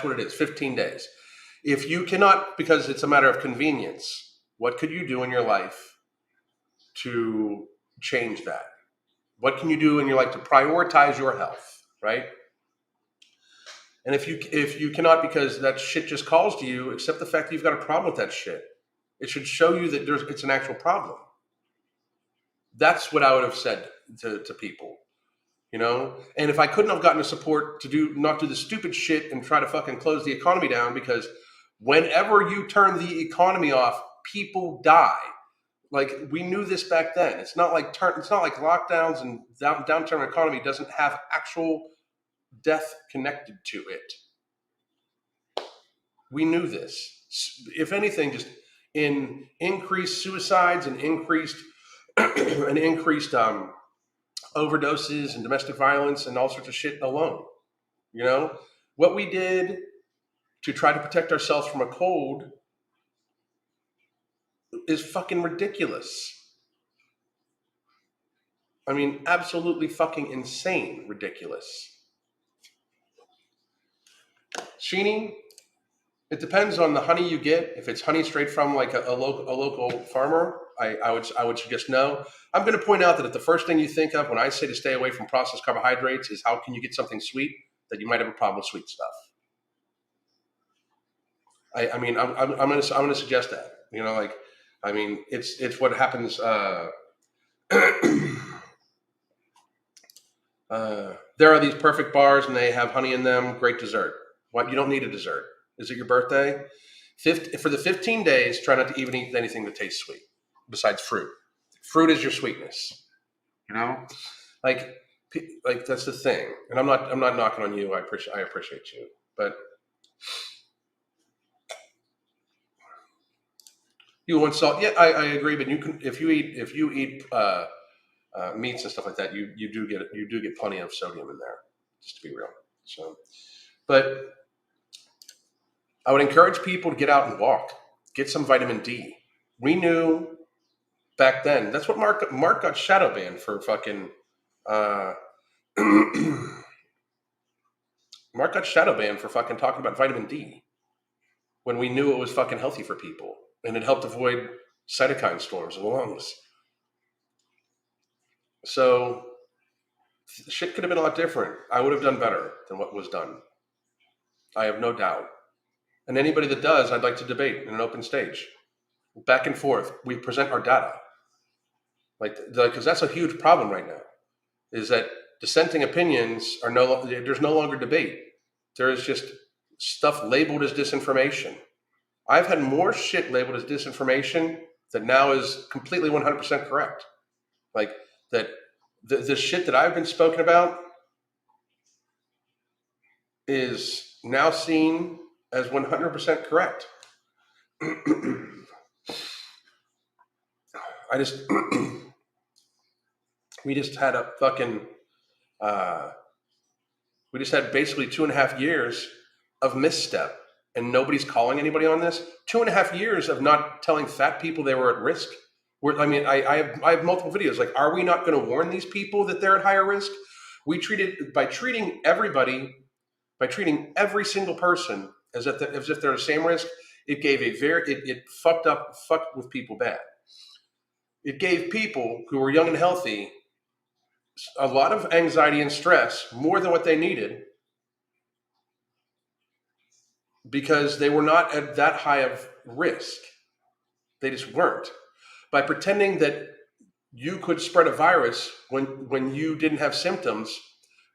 what it is. 15 days. If you cannot, because it's a matter of convenience, what could you do in your life to change that? What can you do in your life to prioritize your health, right? And if you cannot, because that shit just calls to you, accept the fact that you've got a problem with that shit. It should show you that it's an actual problem. That's what I would have said to people, you know. And if I couldn't have gotten the support to not do the stupid shit and try to fucking close the economy down, because whenever you turn the economy off, people die. Like, we knew this back then. It's not like lockdowns and downturn economy doesn't have actual death connected to it. We knew this. If anything, just in increased suicides and increased overdoses and domestic violence and all sorts of shit alone. You know, what we did to try to protect ourselves from a cold is fucking ridiculous. I mean, absolutely fucking insane ridiculous. Sheeny, it depends on the honey you get. If it's honey straight from like a local farmer, I would suggest no. I'm going to point out that if the first thing you think of when I say to stay away from processed carbohydrates is how can you get something sweet, that you might have a problem with sweet stuff. I mean, I'm going to suggest that. You know, like, I mean, it's what happens. There are these perfect bars and they have honey in them. Great dessert. What, you don't need a dessert. Is it your birthday? For the 15 days, try not to even eat anything that tastes sweet besides fruit. Fruit is your sweetness. You know, like that's the thing. And I'm not knocking on you. I appreciate you, but you want salt? Yeah, I agree. But you can if you eat meats and stuff like that, you do get plenty of sodium in there. Just to be real. So, but I would encourage people to get out and walk, get some vitamin D. We knew back then. That's what Mark got shadow banned for fucking. Mark got shadow banned for fucking talking about vitamin D when we knew it was fucking healthy for people and it helped avoid cytokine storms in the lungs. So shit could have been a lot different. I would have done better than what was done. I have no doubt. And anybody that does, I'd like to debate in an open stage. Back and forth. We present our data. Because that's a huge problem right now, is that dissenting opinions are there's no longer debate. There is just stuff labeled as disinformation. I've had more shit labeled as disinformation that now is completely 100% correct. Like that, the shit that I've been spoken about is now seen as 100% correct. we just had a fucking, we just had basically 2.5 years of misstep, and nobody's calling anybody on this. 2.5 years of not telling fat people they were at risk. I have multiple videos. Like, are we not going to warn these people that they're at higher risk? By treating every single person as if they're the same risk. It gave it fucked with people bad. It gave people who were young and healthy a lot of anxiety and stress, more than what they needed, because they were not at that high of risk. They just weren't. By pretending that you could spread a virus when you didn't have symptoms,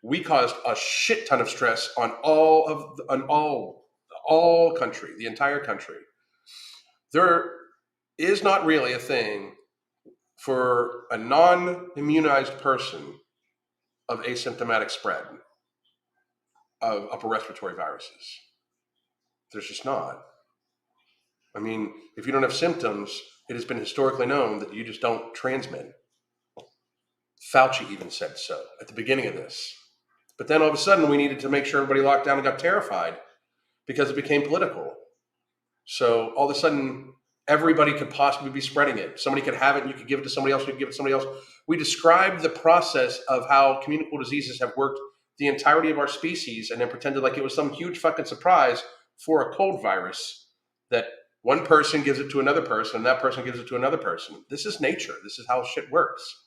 we caused a shit ton of stress on all country, the entire country. There is not really a thing for a non-immunized person of asymptomatic spread of upper respiratory viruses. There's just not. I mean, if you don't have symptoms, it has been historically known that you just don't transmit. Fauci even said so at the beginning of this. But then all of a sudden we needed to make sure everybody locked down and got terrified because it became political. So all of a sudden everybody could possibly be spreading it. Somebody could have it and you could give it to somebody else, you could give it to somebody else. We described the process of how communicable diseases have worked the entirety of our species and then pretended like it was some huge fucking surprise for a cold virus that one person gives it to another person and that person gives it to another person. This is nature. This is how shit works.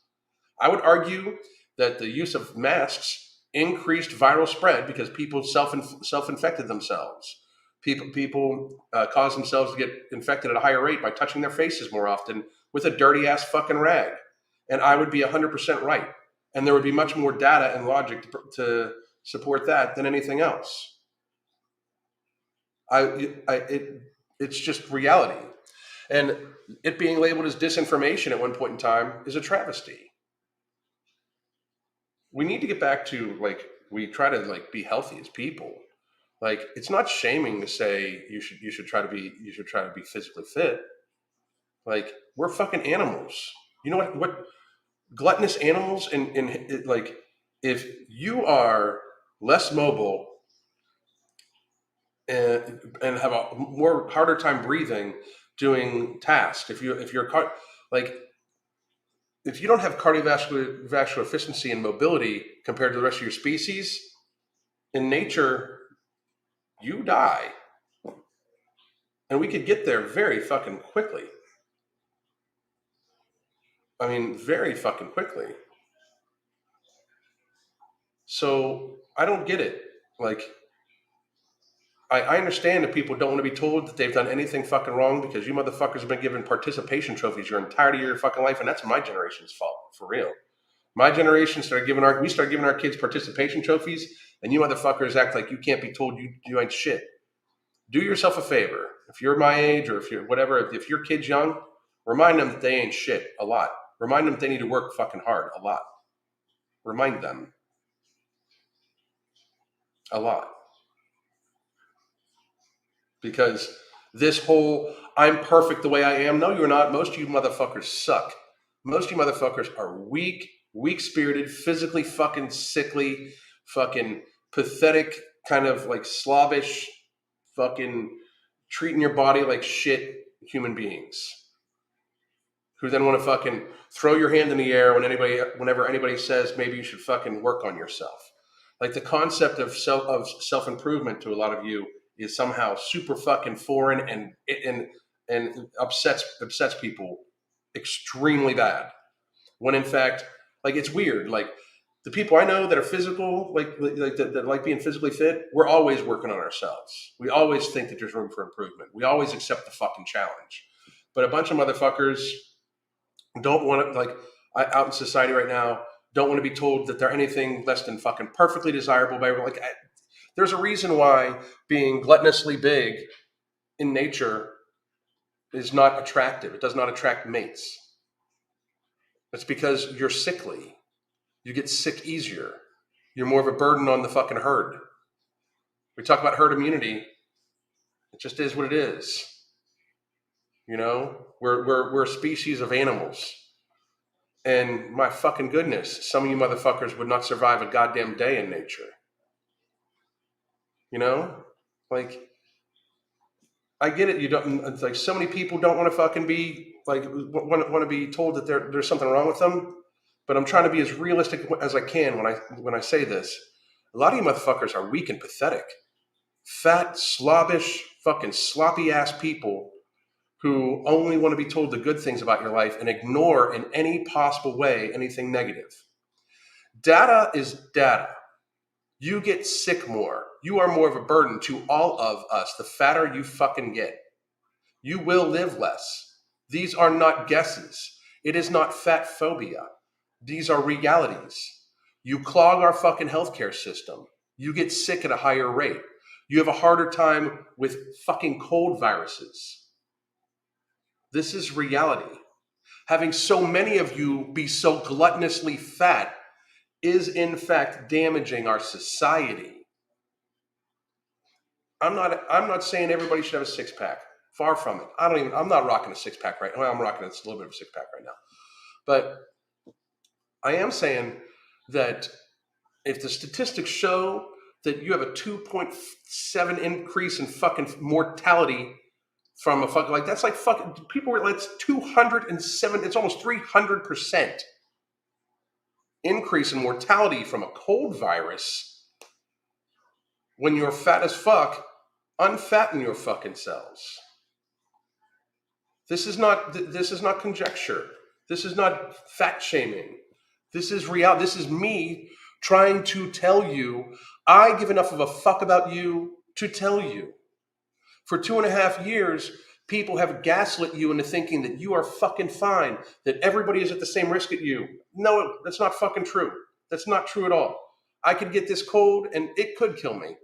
I would argue that the use of masks increased viral spread because people self-infected themselves. People cause themselves to get infected at a higher rate by touching their faces more often with a dirty ass fucking rag. And I would be 100% right. And there would be much more data and logic to support that than anything else. It's just reality. And it being labeled as disinformation at one point in time is a travesty. We need to get back to we try to be healthy as people. It's not shaming to say you should try to be physically fit. We're fucking animals. You know what gluttonous animals and if you are less mobile and have a more harder time breathing doing tasks, if you don't have cardiovascular efficiency and mobility compared to the rest of your species in nature, you die. And we could get there very fucking quickly. I mean, very fucking quickly. So I don't get it. I understand that people don't want to be told that they've done anything fucking wrong because you motherfuckers have been given participation trophies your entirety of your fucking life, and that's my generation's fault, for real. My generation started giving our kids participation trophies, and you motherfuckers act like you can't be told you ain't shit. Do yourself a favor. If you're my age or if you're whatever, if your kid's young, remind them that they ain't shit a lot. Remind them that they need to work fucking hard a lot. Remind them a lot. Because this whole I'm perfect the way I am, no, you're not. Most of you motherfuckers suck. Most of you motherfuckers are weak-spirited, physically fucking sickly, fucking pathetic, kind of slobbish, fucking treating your body like shit human beings who then want to fucking throw your hand in the air whenever anybody says maybe you should fucking work on yourself. The concept of self-improvement to a lot of you is somehow super fucking foreign and upsets people extremely bad. When in fact, it's weird. The people I know that are physical, that like being physically fit, we're always working on ourselves. We always think that there's room for improvement. We always accept the fucking challenge. But a bunch of motherfuckers don't want to out in society right now don't want to be told that they're anything less than fucking perfectly desirable by everyone. There's a reason why being gluttonously big in nature is not attractive. It does not attract mates. It's because you're sickly. You get sick easier. You're more of a burden on the fucking herd. We talk about herd immunity. It just is what it is. You know, we're a species of animals. And my fucking goodness, some of you motherfuckers would not survive a goddamn day in nature. You know? I get it. You don't, it's so many people don't want to fucking be, want to be told that there's something wrong with them. But I'm trying to be as realistic as I can when I say this. A lot of you motherfuckers are weak and pathetic. Fat, slobbish, fucking sloppy ass people who only want to be told the good things about your life and ignore in any possible way anything negative. Data is data. You get sick more. You are more of a burden to all of us the fatter you fucking get. You will live less. These are not guesses. It is not fat phobia. These are realities. You clog our fucking healthcare system. You get sick at a higher rate. You have a harder time with fucking cold viruses. This is reality. Having so many of you be so gluttonously fat is in fact damaging our society. I'm not saying everybody should have a six-pack. Far from it. I'm not rocking a six-pack right now. Well, I'm rocking a little bit of a six-pack right now. But I am saying that if the statistics show that you have a 2.7 increase in fucking mortality from a fucking, like, that's like fucking, people were like, it's 207, it's almost 300% increase in mortality from a cold virus. When you're fat as fuck, unfatten your fucking cells. This is not conjecture. This is not fat shaming. This is real. This is me trying to tell you, I give enough of a fuck about you to tell you. For 2.5 years, people have gaslit you into thinking that you are fucking fine, that everybody is at the same risk at you. No, that's not fucking true. That's not true at all. I could get this cold and it could kill me.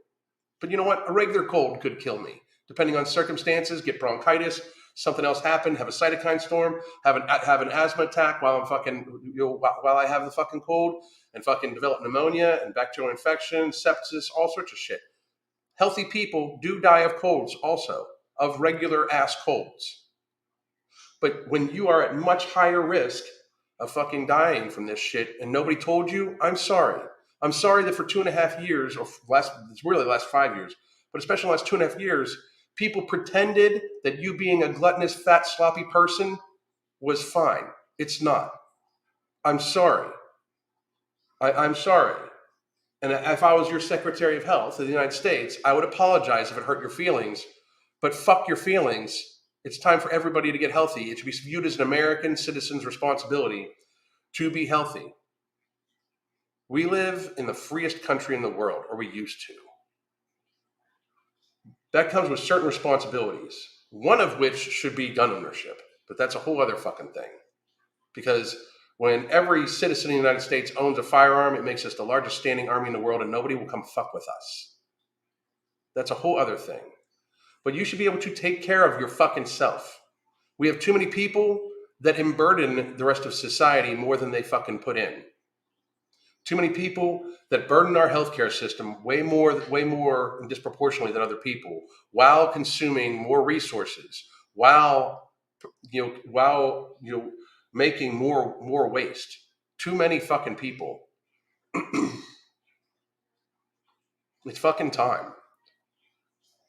But you know what? A regular cold could kill me. Depending on circumstances, get bronchitis, something else happen, have a cytokine storm, have an asthma attack while I'm fucking, while I have the fucking cold, and fucking develop pneumonia and bacterial infection, sepsis, all sorts of shit. Healthy people do die of colds also, of regular ass colds. But when you are at much higher risk of fucking dying from this shit and nobody told you, I'm sorry. I'm sorry that for 2.5 years, or it's really the last 5 years, but especially the last 2.5 years, people pretended that you being a gluttonous, fat, sloppy person was fine. It's not. I'm sorry. I'm sorry. And if I was your Secretary of Health of the United States, I would apologize if it hurt your feelings. But fuck your feelings. It's time for everybody to get healthy. It should be viewed as an American citizen's responsibility to be healthy. We live in the freest country in the world, or we used to. That comes with certain responsibilities, one of which should be gun ownership. But that's a whole other fucking thing. Because when every citizen in the United States owns a firearm, it makes us the largest standing army in the world, and nobody will come fuck with us. That's a whole other thing. But you should be able to take care of your fucking self. We have too many people that emburden the rest of society more than they fucking put in. Too many people that burden our healthcare system way more disproportionately than other people, while consuming more resources, while making more waste. Too many fucking people. It's fucking time.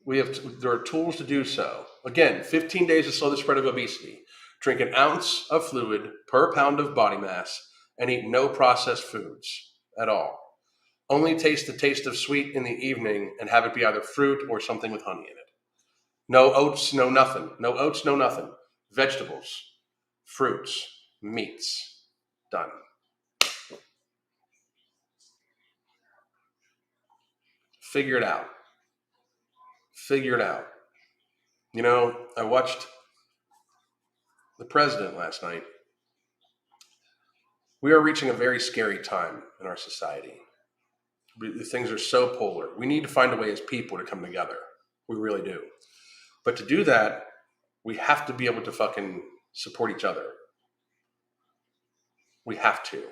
There are tools to do so. Again, 15 days to slow the spread of obesity. Drink an ounce of fluid per pound of body mass and eat no processed foods at all. Only taste the taste of sweet in the evening and have it be either fruit or something with honey in it. No oats, no nothing. No oats, no nothing. Vegetables, fruits, meats. Done. Figure it out. Figure it out. You know, I watched the president last night. We are reaching a very scary time in our society. Things are so polar. We need to find a way as people to come together. We really do. But to do that, we have to be able to fucking support each other. We have to.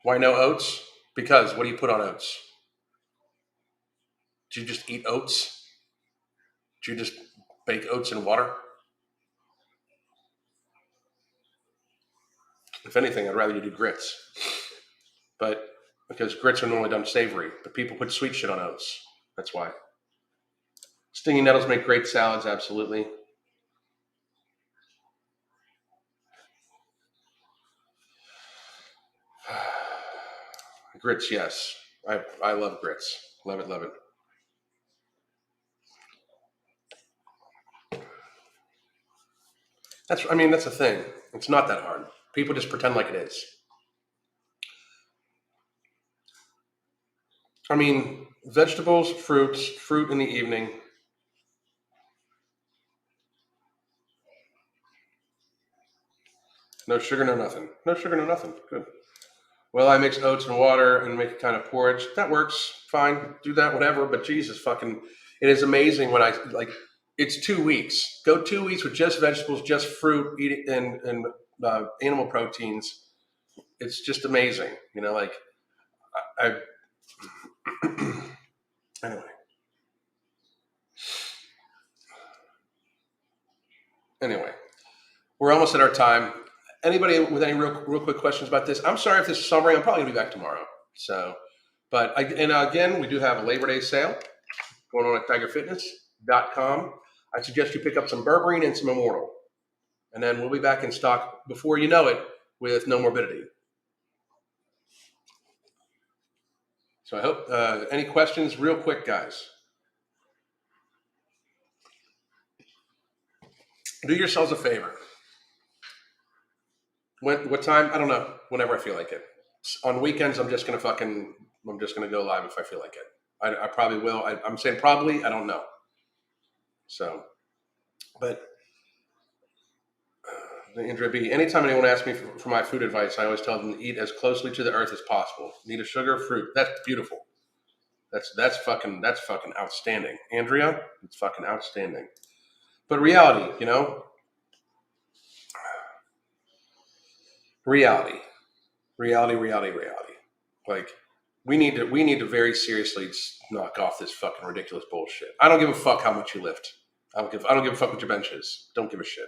Why no oats? Because what do you put on oats? Do you just eat oats? Do you just bake oats in water? If anything, I'd rather you do grits. But because grits are normally done savory, but people put sweet shit on oats. That's why. Stinging nettles make great salads, absolutely. Grits, yes. I love grits. Love it, love it. That's the thing. It's not that hard. People just pretend like it is. Vegetables, fruits, fruit in the evening. No sugar, no nothing. No sugar, no nothing. Good. Well, I mix oats and water and make a kind of porridge. That works. Fine. Do that, whatever. But Jesus fucking, it is amazing when it's 2 weeks. Go 2 weeks with just vegetables, just fruit, eat it, and animal proteins. It's just amazing. I anyway. Anyway, we're almost at our time. anybody with any real quick questions about this? I'm sorry if this is summary. I'm probably gonna be back tomorrow. So, again, we do have a Labor Day sale going on at TigerFitness.com. I suggest you pick up some berberine and some Immortal, and then we'll be back in stock before you know it with no morbidity. So I hope any questions, real quick, guys. Do yourselves a favor. What time? I don't know. Whenever I feel like it. On weekends, I'm just gonna go live if I feel like it. I probably will. I'm saying probably. I don't know. So, but Andrea B. Anytime anyone asks me for my food advice, I always tell them to eat as closely to the earth as possible. Need a sugar, fruit. That's beautiful. That's fucking outstanding, Andrea. It's fucking outstanding. But reality, reality. Like we need to very seriously knock off this fucking ridiculous bullshit. I don't give a fuck how much you lift. I don't give a fuck what your bench is. Don't give a shit.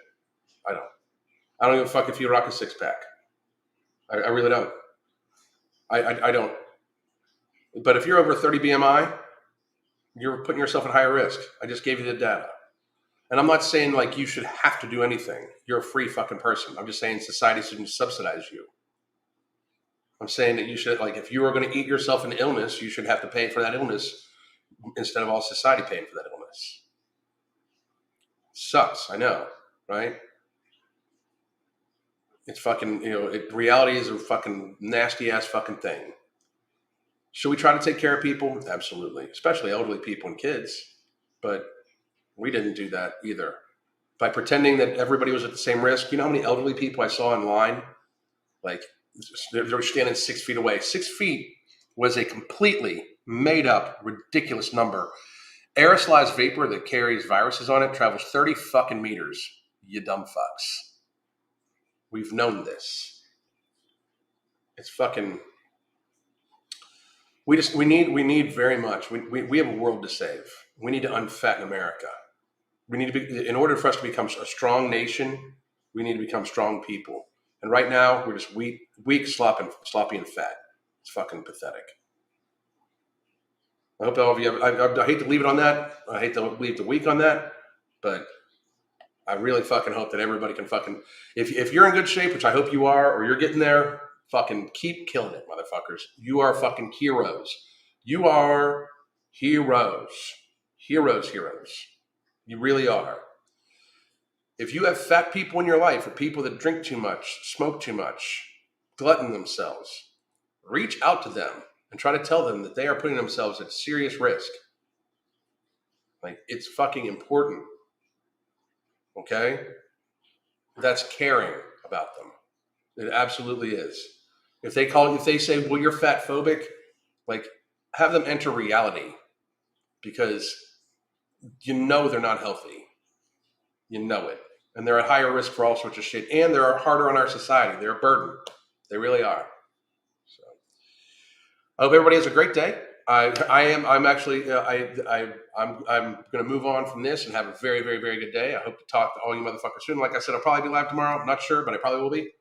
I don't give a fuck if you rock a six pack. I really don't. I don't. But if you're over 30 BMI, you're putting yourself at higher risk. I just gave you the data. And I'm not saying like you should have to do anything. You're a free fucking person. I'm just saying society shouldn't subsidize you. I'm saying that you should, like, if you are going to eat yourself an illness, you should have to pay for that illness instead of all society paying for that illness. Sucks, I know, right? It's fucking, reality is a fucking nasty ass fucking thing. Should we try to take care of people? Absolutely, especially elderly people and kids. But we didn't do that either. By pretending that everybody was at the same risk. You know how many elderly people I saw in line? Like, they were standing 6 feet away. 6 feet was a completely made up, ridiculous number. Aerosolized vapor that carries viruses on it travels 30 fucking meters. You dumb fucks. We've known this. It's fucking. We need very much. We have a world to save. We need to unfatten America. We need to be, in order for us to become a strong nation, we need to become strong people. And right now, we're just weak, sloppy, and fat. It's fucking pathetic. I hope all of you. I hate to leave it on that. I hate to leave the week on that, but I really fucking hope that everybody can fucking. If you're in good shape, which I hope you are, or you're getting there, fucking keep killing it, motherfuckers. You are fucking heroes. You are heroes. Heroes. You really are. If you have fat people in your life or people that drink too much, smoke too much, glutton themselves, reach out to them and try to tell them that they are putting themselves at serious risk. Like, it's fucking important. Okay? That's caring about them. It absolutely is. If they say, well, you're fat phobic, like, have them enter reality, because they're not healthy. You know it. And they're at higher risk for all sorts of shit. And they're harder on our society. They're a burden. They really are. So I hope everybody has a great day. I'm going to move on from this and have a very, very, very good day. I hope to talk to all you motherfuckers soon. Like I said, I'll probably be live tomorrow. I'm not sure, but I probably will be.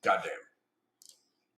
Goddamn.